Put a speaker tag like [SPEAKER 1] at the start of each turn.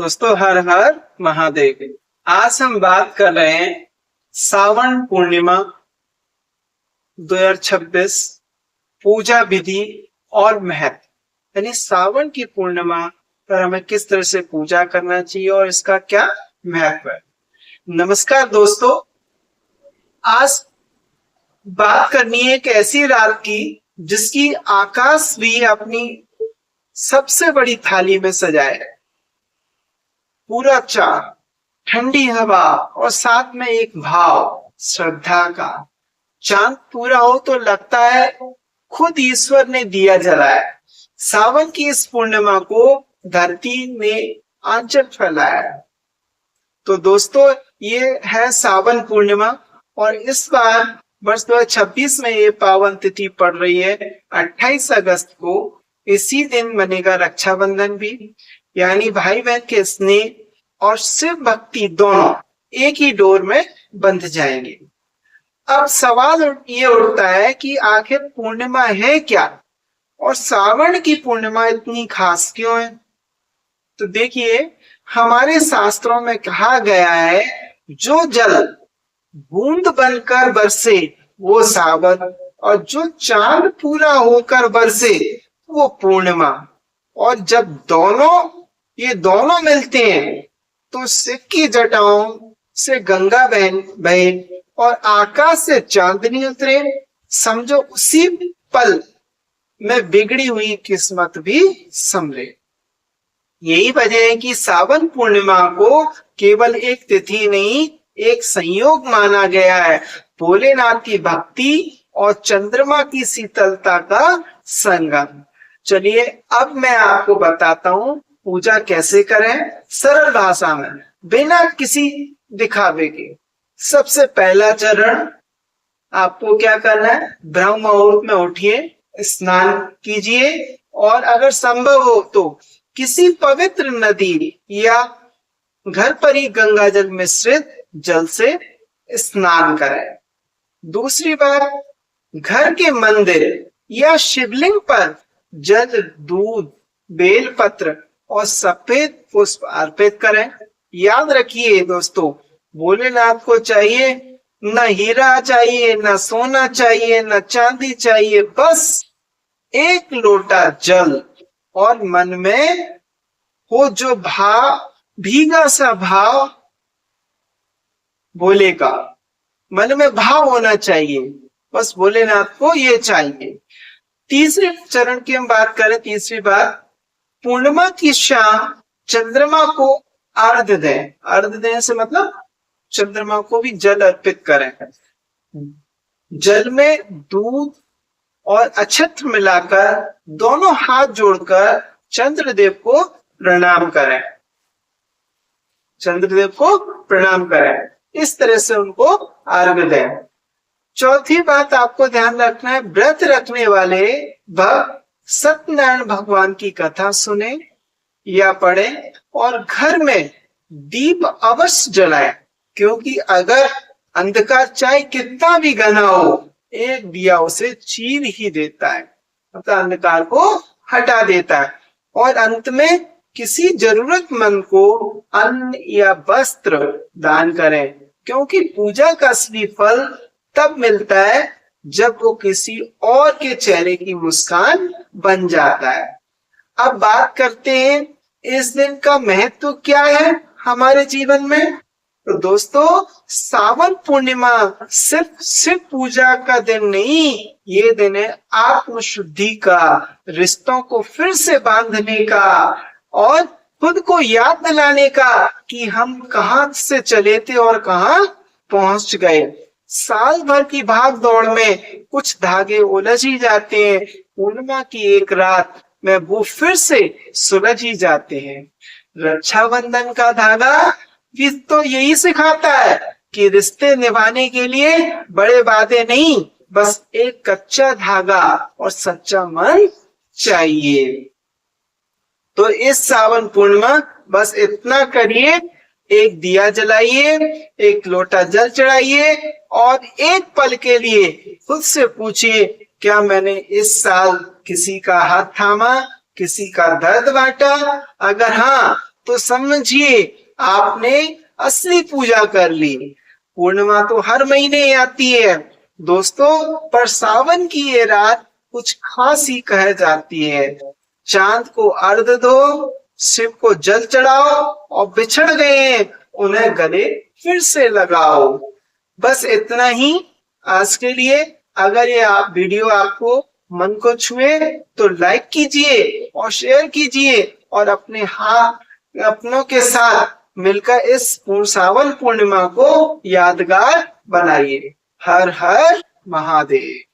[SPEAKER 1] दोस्तों, हर हर महादेव। आज हम बात कर रहे हैं सावन पूर्णिमा 2026 पूजा विधि और महत्व। यानी सावन की पूर्णिमा पर हमें किस तरह से पूजा करना चाहिए और इसका क्या महत्व है। नमस्कार दोस्तों, आज बात करनी है एक ऐसी रात की जिसकी आकाश भी अपनी सबसे बड़ी थाली में सजाए। पूरा चांद, ठंडी हवा और साथ में एक भाव श्रद्धा का। चांद पूरा हो तो लगता है खुद ईश्वर ने दिया जलाया। सावन की इस पूर्णिमा को धरती ने आंचल फैलाया। तो दोस्तों, ये है सावन पूर्णिमा और इस बार वर्ष 2026 में ये पावन तिथि पड़ रही है 28 अगस्त को। इसी दिन बनेगा रक्षाबंधन भी, यानी भाई बहन के स्नेह और शिव भक्ति दोनों एक ही डोर में बंध जाएंगे। अब सवाल ये उठता है कि आखिर पूर्णिमा है क्या और सावन की पूर्णिमा इतनी खास क्यों है। तो देखिए, हमारे शास्त्रों में कहा गया है जो जल बूंद बनकर बरसे वो सावन, और जो चांद पूरा होकर बरसे वो पूर्णिमा। और जब ये दोनों मिलते हैं तो शिव की जटाओं से गंगा बहे और आकाश से चांदनी उतरे। समझो उसी पल में बिगड़ी हुई किस्मत भी संभले। यही वजह है कि सावन पूर्णिमा को केवल एक तिथि नहीं, एक संयोग माना गया है। भोलेनाथ की भक्ति और चंद्रमा की शीतलता का संगम। चलिए अब मैं आपको बताता हूं पूजा कैसे करें सरल भाषा में, बिना किसी दिखावे के। सबसे पहला चरण, आपको क्या करना है, ब्रह्म मुहूर्त में उठिए, स्नान कीजिए और अगर संभव हो तो किसी पवित्र नदी या घर पर ही गंगा जल मिश्रित जल से स्नान करें। दूसरी बात, घर के मंदिर या शिवलिंग पर जल, दूध, बेलपत्र और सफेद पुष्प अर्पित करें। याद रखिए दोस्तों, भोलेनाथ को चाहिए न हीरा चाहिए, न सोना चाहिए, न चांदी चाहिए, बस एक लोटा जल। और मन में हो जो भाव, भीगा सा भाव भोले का, मन में भाव होना चाहिए, बस भोलेनाथ को ये चाहिए। तीसरे चरण की हम बात करें, तीसरी बात, पूर्णिमा की शाम चंद्रमा को अर्घ्य दें। अर्घ्य देने से मतलब चंद्रमा को भी जल अर्पित करें। जल में दूध और अक्षत मिलाकर दोनों हाथ जोड़कर चंद्रदेव को प्रणाम करें। चंद्रदेव को प्रणाम करें, इस तरह से उनको अर्घ्य दें। चौथी बात आपको ध्यान रखना है, व्रत रखने वाले भक्त सत्यनारायण भगवान की कथा सुने या पढ़े और घर में दीप अवश्य जलाएं, क्योंकि अगर अंधकार चाहे कितना भी घना हो, एक दिया उसे चीर ही देता है, मतलब अंधकार को हटा देता है। और अंत में किसी जरूरतमंद को अन्न या वस्त्र दान करें, क्योंकि पूजा का असली फल तब मिलता है जब वो किसी और के चेहरे की मुस्कान बन जाता है। अब बात करते हैं इस दिन का महत्व क्या है हमारे जीवन में। तो दोस्तों, सावन पूर्णिमा सिर्फ शिव पूजा का दिन नहीं, ये दिन है आत्मशुद्धि का, रिश्तों को फिर से बांधने का और खुद को याद दिलाने का कि हम कहां से चले थे और कहां पहुंच गए। साल भर की भाग दौड़ में कुछ धागे उलझ ही जाते हैं, पूर्णिमा की एक रात में वो फिर से सुलझ ही जाते हैं। रक्षाबंधन का धागा भी तो यही सिखाता है कि रिश्ते निभाने के लिए बड़े वादे नहीं, बस एक कच्चा धागा और सच्चा मन चाहिए। तो इस सावन पूर्णिमा बस इतना करिए, एक दिया जलाइए, एक लोटा जल चढ़ाइए और एक पल के लिए खुद से पूछिए, क्या मैंने इस साल किसी का हाथ थामा, किसी का दर्द बांटा? अगर हाँ, तो समझिए आपने असली पूजा कर ली। पूर्णिमा तो हर महीने आती है दोस्तों, पर सावन की ये रात कुछ खास ही कह जाती है। चांद को अर्घ दो, शिव को जल चढ़ाओ और बिछड़ गए उन्हें गले फिर से लगाओ। बस इतना ही आज के लिए। अगर ये वीडियो आपको मन को छुए तो लाइक कीजिए और शेयर कीजिए और अपनों के साथ मिलकर इस सावन पूर्णिमा को यादगार बनाइए। हर हर महादेव।